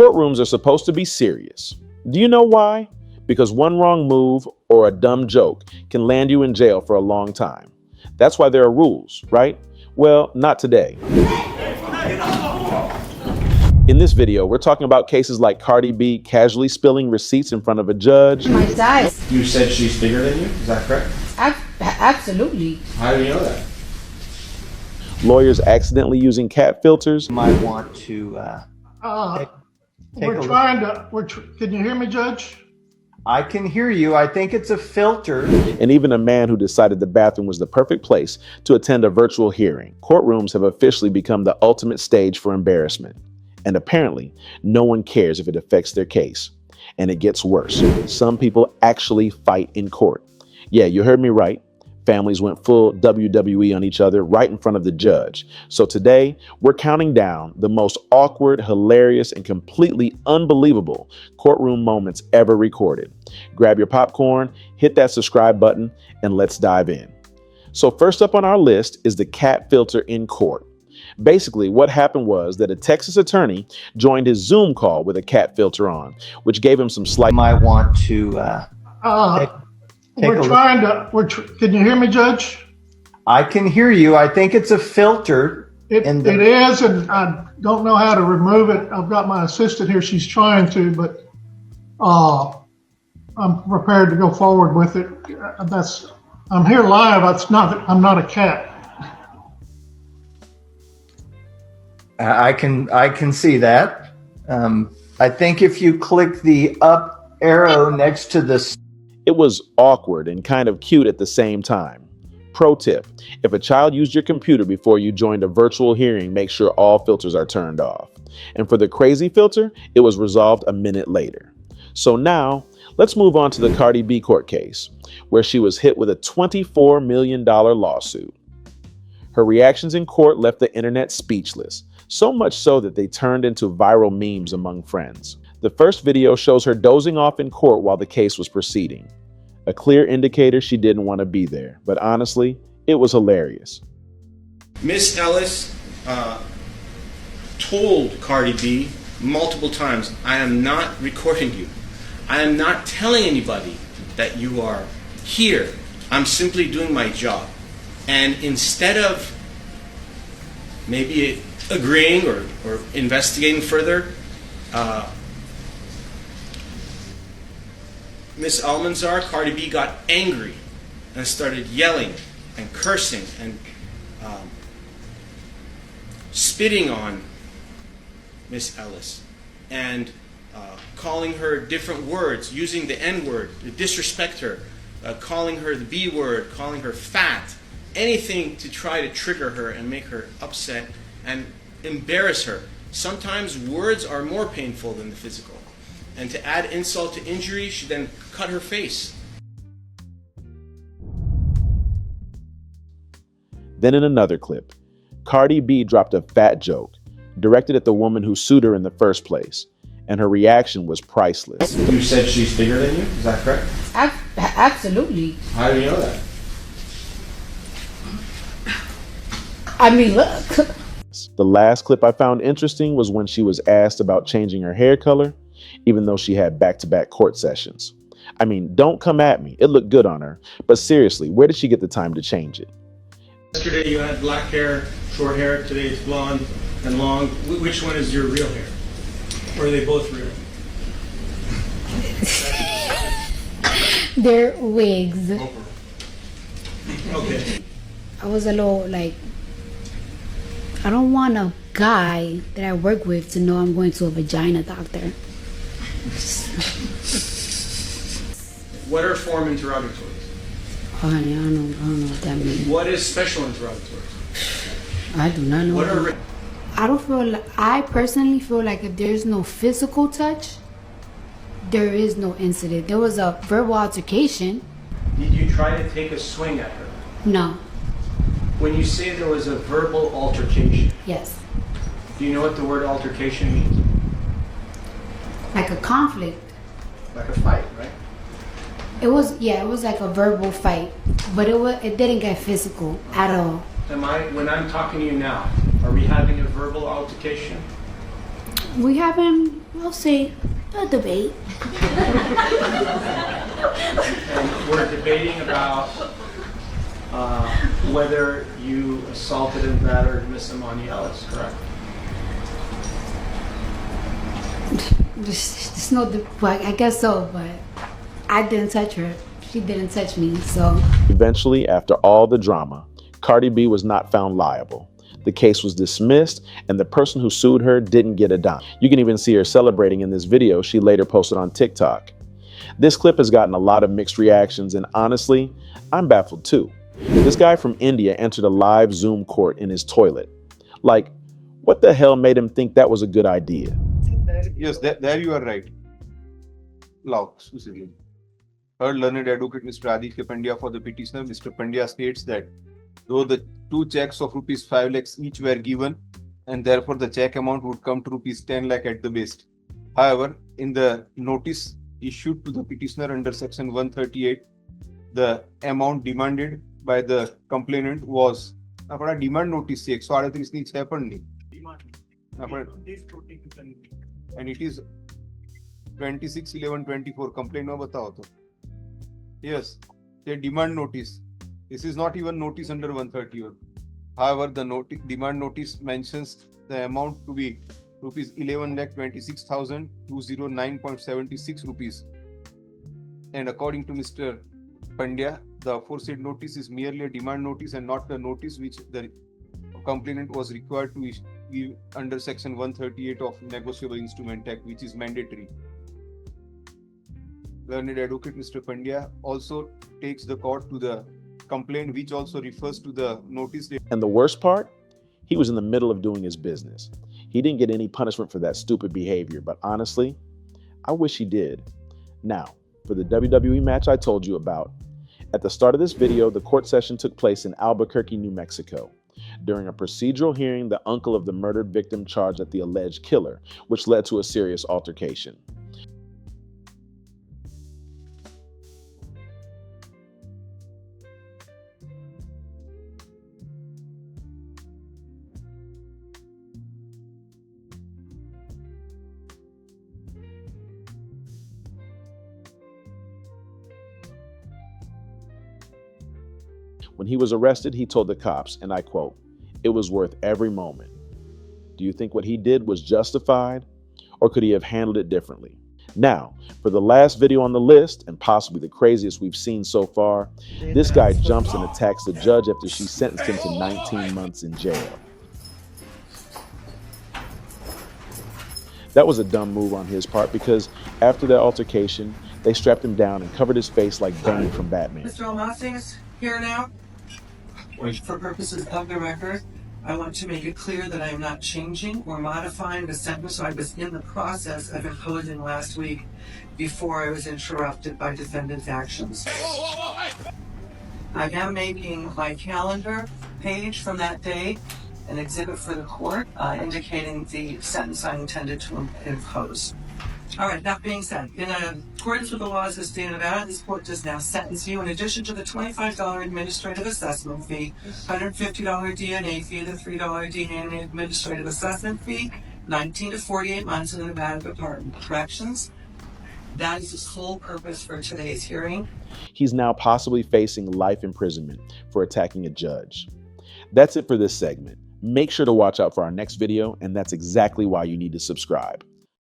Courtrooms are supposed to be serious. Do you know why? Because one wrong move or a dumb joke can land you in jail for a long time. That's why there are rules, right? Well, not today. In this video, we're talking about cases like Cardi B casually spilling receipts in front of a judge. My size. You said she's bigger than you? Is that correct? Absolutely. How do you know that? Lawyers accidentally using cat filters. You might want to can you hear me, Judge? I can hear you. I think it's a filter. And even a man who decided the bathroom was the perfect place to attend a virtual hearing. Courtrooms have officially become the ultimate stage for embarrassment. And apparently, no one cares if it affects their case. And it gets worse. Some people actually fight in court. Yeah, you heard me right. Families went full WWE on each other right in front of the judge. So today, we're counting down the most awkward, hilarious, and completely unbelievable courtroom moments ever recorded. Grab your popcorn, hit that subscribe button, and let's dive in. So first up on our list is the cat filter in court. Basically, what happened was that a Texas attorney joined his Zoom call with a cat filter on, which gave him some slight... You might want to Can you hear me, Judge? I can hear you. I think it's a filter. It is, and I don't know how to remove it. I've got my assistant here. She's trying to, but I'm prepared to go forward with it. I'm here live. I'm not a cat. I can see that. I think if you click the up arrow next to the... It was awkward and kind of cute at the same time. Pro tip, if a child used your computer before you joined a virtual hearing, make sure all filters are turned off. And for the crazy filter, it was resolved a minute later. So now, let's move on to the Cardi B court case, where she was hit with a $24 million lawsuit. Her reactions in court left the internet speechless, so much so that they turned into viral memes among friends. The first video shows her dozing off in court while the case was proceeding. A clear indicator she didn't want to be there, but honestly, it was hilarious. Miss Ellis told Cardi B multiple times, I am not recording you. I am not telling anybody that you are here. I'm simply doing my job. And instead of maybe agreeing or investigating further, Miss Almanzar, Cardi B, got angry and started yelling and cursing and spitting on Miss Ellis and calling her different words, using the N-word to disrespect her, calling her the B-word, calling her fat, anything to try to trigger her and make her upset and embarrass her. Sometimes words are more painful than the physical. And to add insult to injury, she then cut her face. Then in another clip, Cardi B dropped a fat joke directed at the woman who sued her in the first place, and her reaction was priceless. You said she's bigger than you? Is that correct? Absolutely. How do you know that? I mean, look. The last clip I found interesting was when she was asked about changing her hair color, even though she had back-to-back court sessions. I mean, don't come at me. It looked good on her. But seriously, where did she get the time to change it? Yesterday you had black hair, short hair. Today it's blonde and long. Which one is your real hair? Or are they both real? They're wigs. Okay. I was a little like, I don't want a guy that I work with to know I'm going to a vagina doctor. What are form interrogatories? Honey, I don't know what that means. What is special interrogatories? I do not know. What are I personally feel like if there's no physical touch, there is no incident. There was a verbal altercation. Did you try to take a swing at her? No. When you say there was a verbal altercation, Yes. do you know what the word altercation means? Like a conflict. Like a fight, right? It was like a verbal fight, but it didn't get physical at all. When I'm talking to you now, are we having a verbal altercation? We having We'll see. A debate. And we're debating about whether you assaulted and battered Miss Imani Ellis, correct? There's no, well, I guess so, but I didn't touch her. She didn't touch me, so. Eventually, after all the drama, Cardi B was not found liable. The case was dismissed, and the person who sued her didn't get a dime. You can even see her celebrating in this video she later posted on TikTok. This clip has gotten a lot of mixed reactions, and honestly, I'm baffled too. This guy from India entered a live Zoom court in his toilet. Like, what the hell made him think that was a good idea? Yes, there you are right. Law, exclusively. Heard learned advocate Mr. Aditya Pandya for the petitioner. Mr. Pandya states that though the 2 checks of rupees 5 lakhs each were given, and therefore the check amount would come to rupees 10 lakh at the best. However, in the notice issued to the petitioner under section 138, the amount demanded by the complainant was demand notice 138 ની છે પણ નહીં. And it is 26/11/24 complaint માં બતાવો તો. Yes, the demand notice. This is not even notice under 131. However, the demand notice mentions the amount to be rupees 11,26,209.76 rupees. And according to Mr. Pandya, the aforesaid notice is merely a demand notice and not the notice which the complainant was required to give under section 138 of Negotiable Instrument Act, which is mandatory. Learned advocate Mr. Pandya also takes the court to the complaint, which also refers to the notice. And the worst part? He was in the middle of doing his business. He didn't get any punishment for that stupid behavior, but honestly, I wish he did. Now, for the WWE match I told you about. At the start of this video, the court session took place in Albuquerque, New Mexico. During a procedural hearing, the uncle of the murdered victim charged at the alleged killer, which led to a serious altercation. When he was arrested, he told the cops, and I quote, "It was worth every moment." Do you think what he did was justified, or could he have handled it differently? Now, for the last video on the list, and possibly the craziest we've seen so far, this guy jumps and attacks the judge after she sentenced him to 19 months in jail. That was a dumb move on his part because after that altercation, they strapped him down and covered his face like Bane from Batman. Mr. Almasi is here now. For purposes of the record, I want to make it clear that I am not changing or modifying the sentence I was in the process of imposing last week before I was interrupted by defendant's actions. I am making my calendar page from that day an exhibit for the court indicating the sentence I intended to impose. All right, that being said, in accordance with the laws of the state of Nevada, this court does now sentence you, in addition to the $25 administrative assessment fee, $150 DNA fee, the $3 DNA administrative assessment fee, 19 to 48 months in the Nevada Department of Corrections. That is the sole purpose for today's hearing. He's now possibly facing life imprisonment for attacking a judge. That's it for this segment. Make sure to watch out for our next video, and that's exactly why you need to subscribe.